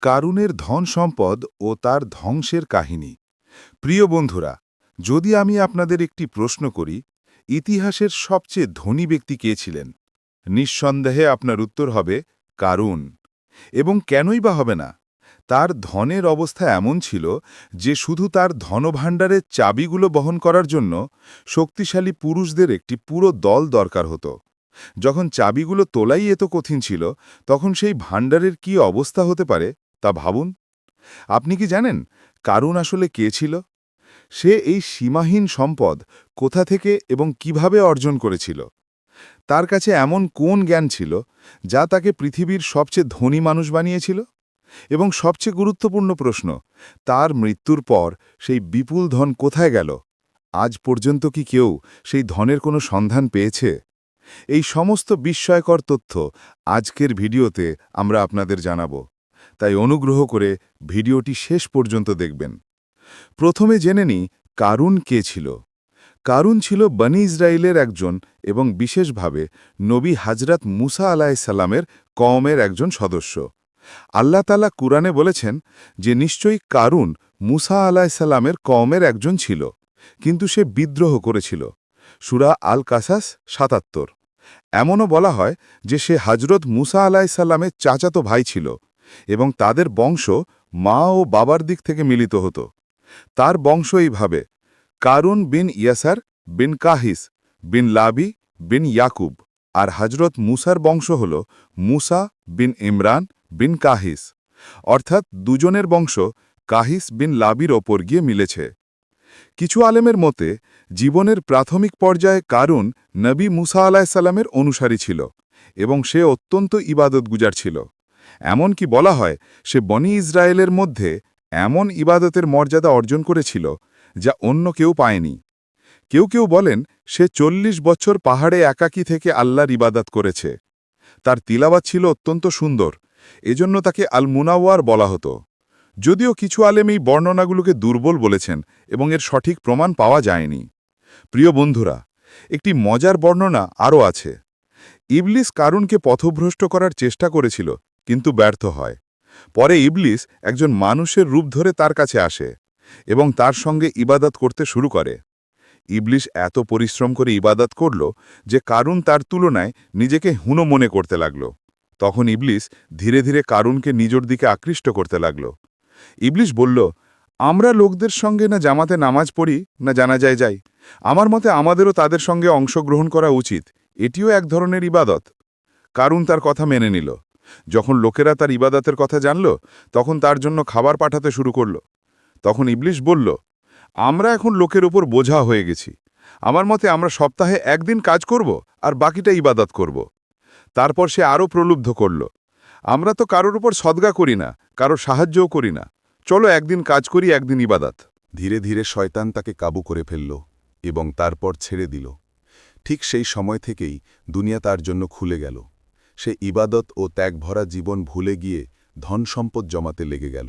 কারুনের ধন সম্পদ ও তার ধ্বংসের কাহিনী। প্রিয় বন্ধুরা, যদি আমি আপনাদের একটি প্রশ্ন করি, ইতিহাসের সবচেয়ে ধনী ব্যক্তি কে ছিলেন? নিঃসন্দেহে আপনার উত্তর হবে কারুন। এবং কেনই বা হবে না? তার ধনের অবস্থা এমন ছিল যে শুধু তার ধনভাণ্ডারের চাবিগুলো বহন করার জন্য শক্তিশালী পুরুষদের একটি পুরো দল দরকার হতো। যখন চাবিগুলো তোলাই এত কঠিন ছিল, তখন সেই ভাণ্ডারের কি অবস্থা হতে পারে তা ভাবুন। আপনি কি জানেন কারুন আসলে কে ছিল? সে এই সীমাহীন সম্পদ কোথা থেকে এবং কিভাবে অর্জন করেছিল? তার কাছে এমন কোন জ্ঞান ছিল যা তাকে পৃথিবীর সবচেয়ে ধনী মানুষ বানিয়েছিল? এবং সবচেয়ে গুরুত্বপূর্ণ প্রশ্ন, তার মৃত্যুর পর সেই বিপুল ধন কোথায় গেল? আজ পর্যন্ত কি কেউ সেই ধনের কোনো সন্ধান পেয়েছে? এই সমস্ত বিস্ময়কর তথ্য আজকের ভিডিওতে আমরা আপনাদের জানাব। তাই অনুগ্রহ করে ভিডিওটি শেষ পর্যন্ত দেখবেন। প্রথমে জেনে নিই কারুন কে ছিল। কারুন ছিল বনি ইসরায়েলের একজন এবং বিশেষভাবে নবী হযরত মুসা আলাইহিসসালামের কওমের একজন সদস্য। আল্লাহ তাআলা কুরআনে বলেছেন যে নিশ্চয়ই কারুন মুসা আলাইহিসসালামের কওমের একজন ছিল, কিন্তু সে বিদ্রোহ করেছিল। সূরা আল কাসাস ৭৭। এমনও বলা হয় যে সে হযরত মুসা আলাইহিসসালামের চাচাতো ভাই ছিল এবং তাদের বংশ মা ও বাবার দিক থেকে মিলিত হতো। তার বংশ এইভাবে: কারুন বিন ইয়াসার বিন কাহিস বিন লাবি বিন ইয়াকুব। আর হযরত মুসার বংশ হল মুসা বিন ইমরান বিন কাহিস, অর্থাৎ দুজনের বংশ কাহিস বিন লাবির ওপর গিয়ে মিলেছে। কিছু আলেমের মতে জীবনের প্রাথমিক পর্যায়ে কারুন নবী মুসা আলাইহিসসালামের অনুসারী ছিল এবং সে অত্যন্ত ইবাদতগুজার ছিল। এমনকি বলা হয় সে বনি ইসরায়েলের মধ্যে এমন ইবাদতের মর্যাদা অর্জন করেছিল যা অন্য কেউ পায়নি। কেউ কেউ বলেন সে ৪০ বছর পাহাড়ে একাকী থেকে আল্লাহর ইবাদত করেছে। তার তিলাওয়াত ছিল অত্যন্ত সুন্দর, এজন্য তাকে আল মুনাওয়ার বলা হতো। যদিও কিছু আলেম এই বর্ণনাগুলোকে দুর্বল বলেছেন এবং এর সঠিক প্রমাণ পাওয়া যায়নি। প্রিয় বন্ধুরা, একটি মজার বর্ণনা আরও আছে। ইবলিস কারুনকে পথভ্রষ্ট করার চেষ্টা করেছিল, কিন্তু ব্যর্থ হয়। পরে ইবলিস একজন মানুষের রূপ ধরে তার কাছে আসে এবং তার সঙ্গে ইবাদত করতে শুরু করে। ইবলিস এত পরিশ্রম করে ইবাদত করল যে কারুন তার তুলনায় নিজেকে হুনো মনে করতে লাগল। তখন ইবলিস ধীরে ধীরে কারুনকে নিজের দিকে আকৃষ্ট করতে লাগল। ইবলিস বলল, আমরা লোকদের সঙ্গে না জামাতে নামাজ পড়ি না জানাজায় যাই, আমার মতে আমাদেরও তাদের সঙ্গে অংশগ্রহণ করা উচিত, এটিও এক ধরনের ইবাদত। কারুন তার কথা মেনে নিল। যখন লোকেরা তার ইবাদতের কথা জানল, তখন তার জন্য খাবার পাঠাতে শুরু করল। তখন ইবলিস বলল, আমরা এখন লোকের উপর বোঝা হয়ে গেছি, আমার মতে আমরা সপ্তাহে একদিন কাজ করব আর বাকিটা ইবাদত করব। তারপর সে আরও প্রলুব্ধ করল, আমরা তো কারোর উপর সদগা করি না, কারোর সাহায্যও করি না, চলো একদিন কাজ করি একদিন ইবাদত। ধীরে ধীরে শয়তান তাকে কাবু করে ফেলল এবং তারপর ছেড়ে দিল। ঠিক সেই সময় থেকেই দুনিয়া তার জন্য খুলে গেল। সে ইবাদত ও ত্যাগ ভরা জীবন ভুলে গিয়ে ধন সম্পদ জমাতে লেগে গেল।